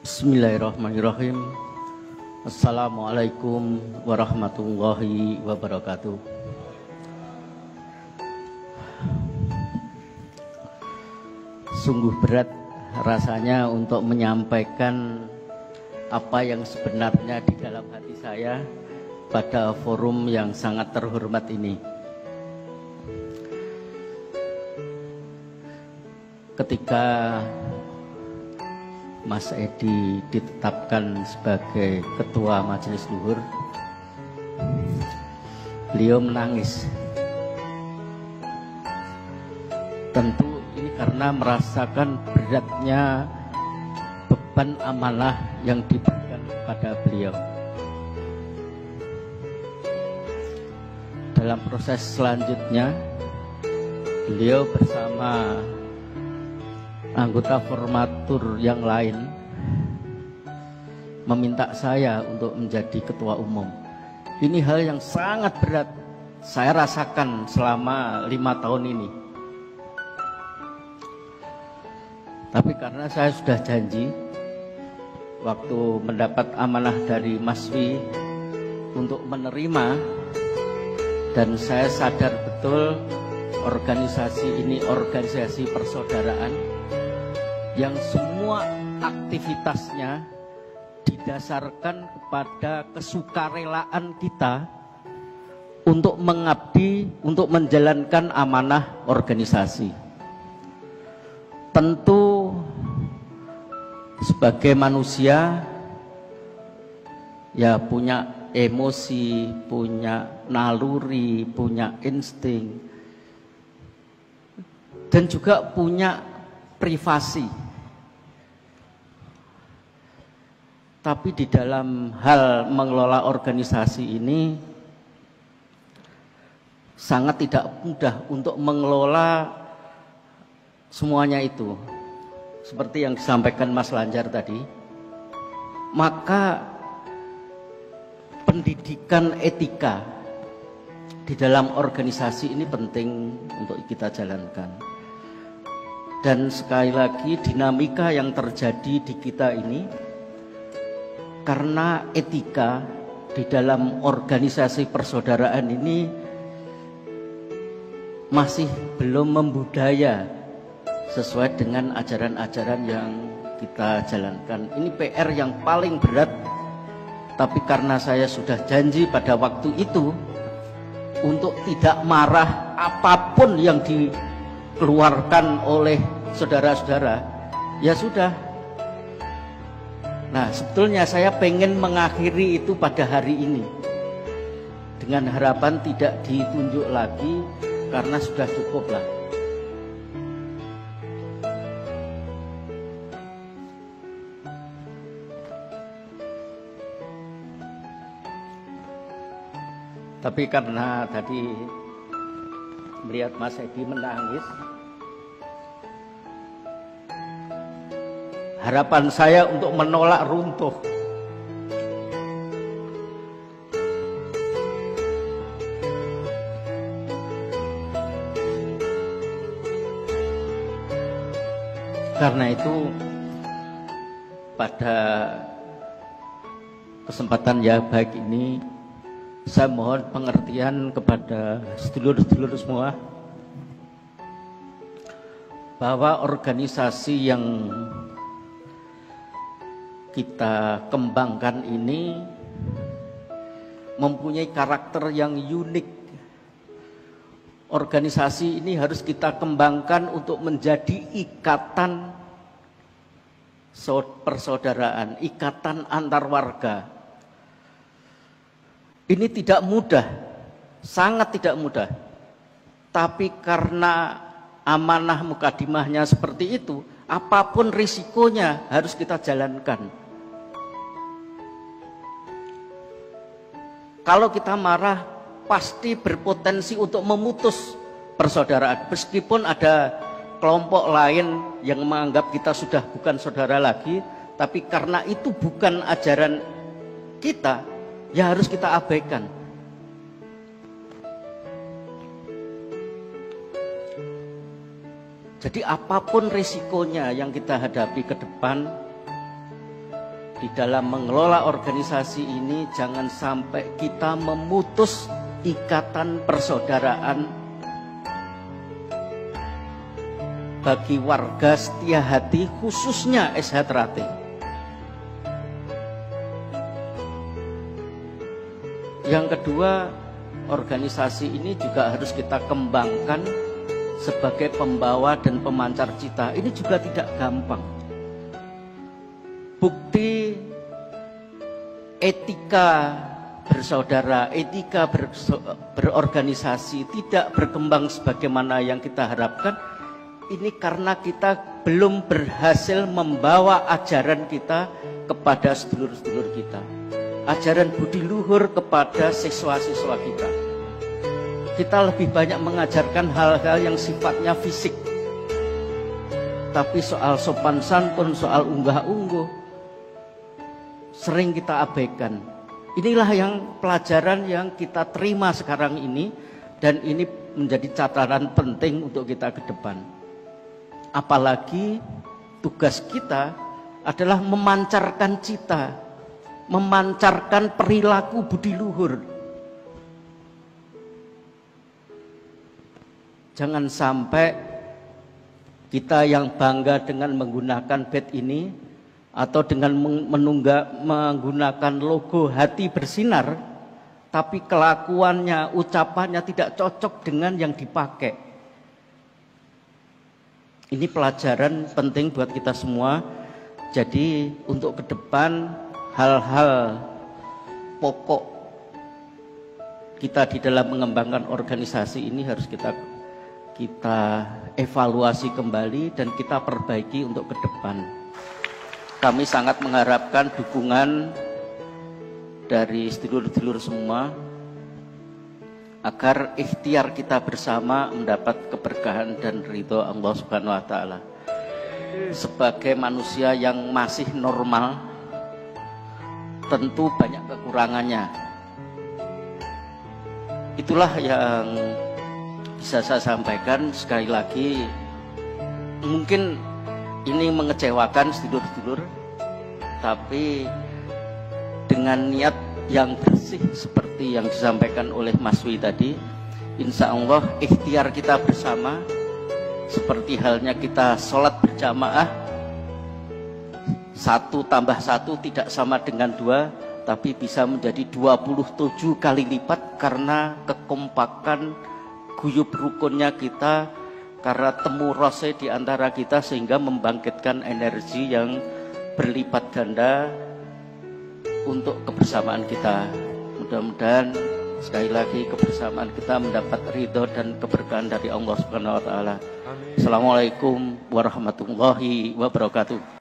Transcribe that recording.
Bismillahirrahmanirrahim. Assalamualaikum warahmatullahi wabarakatuh. Sungguh berat rasanya untuk menyampaikan apa yang sebenarnya di dalam hati saya pada forum yang sangat terhormat ini. Ketika Mas Edi ditetapkan sebagai Ketua Majelis Luhur, beliau menangis. Tentu ini karena merasakan beratnya beban amanah yang diberikan kepada beliau. Dalam proses selanjutnya, beliau bersama anggota formatur yang lain meminta saya untuk menjadi ketua umum. Ini hal yang sangat berat saya rasakan selama 5 tahun ini. Tapi karena saya sudah janji waktu mendapat amanah dari Mas Wi untuk menerima, dan saya sadar betul organisasi ini organisasi persaudaraan yang semua aktivitasnya didasarkan kepada kesukarelaan kita untuk mengabdi, untuk menjalankan amanah organisasi. Tentu sebagai manusia ya punya emosi, punya naluri, punya insting, dan juga punya privasi. Tapi di dalam hal mengelola organisasi ini sangat tidak mudah untuk mengelola semuanya itu. Seperti yang disampaikan Mas Lanjar tadi, maka pendidikan etika di dalam organisasi ini penting untuk kita jalankan. Dan sekali lagi dinamika yang terjadi di kita ini karena etika di dalam organisasi persaudaraan ini masih belum membudaya sesuai dengan ajaran-ajaran yang kita jalankan. Ini PR yang paling berat. Tapi karena saya sudah janji pada waktu itu untuk tidak marah apapun yang dikeluarkan oleh saudara-saudara, ya sudah. Nah, sebetulnya saya pengen mengakhiri itu pada hari ini dengan harapan tidak ditunjuk lagi karena sudah cukup lah. Tapi karena tadi melihat Mas Edi menangis, harapan saya untuk menolak runtuh. Karena itu pada kesempatan yang baik ini saya mohon pengertian kepada sedulur-sedulur semua bahwa organisasi yang kita kembangkan ini mempunyai karakter yang unik. Organisasi ini harus kita kembangkan untuk menjadi ikatan persaudaraan, ikatan antar warga. Ini tidak mudah, sangat tidak mudah. Tapi karena amanah mukadimahnya seperti itu, apapun risikonya harus kita jalankan. Kalau kita marah, pasti berpotensi untuk memutus persaudaraan. Meskipun ada kelompok lain yang menganggap kita sudah bukan saudara lagi, tapi karena itu bukan ajaran kita, ya harus kita abaikan. Jadi apapun risikonya yang kita hadapi ke depan, di dalam mengelola organisasi ini jangan sampai kita memutus ikatan persaudaraan bagi warga setia hati, khususnya SH Teratai. Yang kedua, organisasi ini juga harus kita kembangkan sebagai pembawa dan pemancar cita. Ini juga tidak gampang. Bukti etika bersaudara, etika berorganisasi tidak berkembang sebagaimana yang kita harapkan. Ini karena kita belum berhasil membawa ajaran kita kepada sedulur-sedulur kita. Ajaran budi luhur kepada siswa-siswa kita. Kita lebih banyak mengajarkan hal-hal yang sifatnya fisik. Tapi soal sopan santun, soal unggah-ungguh sering kita abaikan. Inilah yang pelajaran yang kita terima sekarang ini, dan ini menjadi catatan penting untuk kita ke depan. Apalagi tugas kita adalah memancarkan cita, memancarkan perilaku budi luhur. Jangan sampai kita yang bangga dengan menggunakan badge ini atau dengan menggunakan logo hati bersinar, tapi kelakuannya, ucapannya tidak cocok dengan yang dipakai. Ini pelajaran penting buat kita semua. Jadi untuk ke depan hal-hal pokok kita di dalam mengembangkan organisasi ini harus kita evaluasi kembali dan kita perbaiki untuk ke depan. Kami sangat mengharapkan dukungan dari sedulur-sedulur semua agar ikhtiar kita bersama mendapat keberkahan dan ridho Allah Subhanahu wa taala. Sebagai manusia yang masih normal, tentu banyak kekurangannya. Itulah yang bisa saya sampaikan. Sekali lagi, mungkin ini mengecewakan sedulur-sedulur, tapi dengan niat yang bersih seperti yang disampaikan oleh Mas Wi tadi, insya Allah ikhtiar kita bersama, seperti halnya kita sholat berjamaah, 1 tambah 1 tidak sama dengan 2, tapi bisa menjadi 27 kali lipat karena kekompakan guyub rukunnya kita, karena temu rose di antara kita, sehingga membangkitkan energi yang berlipat ganda untuk kebersamaan kita. Mudah-mudahan sekali lagi kebersamaan kita mendapat ridho dan keberkahan dari Allah Subhanahu wa taala. Assalamualaikum warahmatullahi wabarakatuh.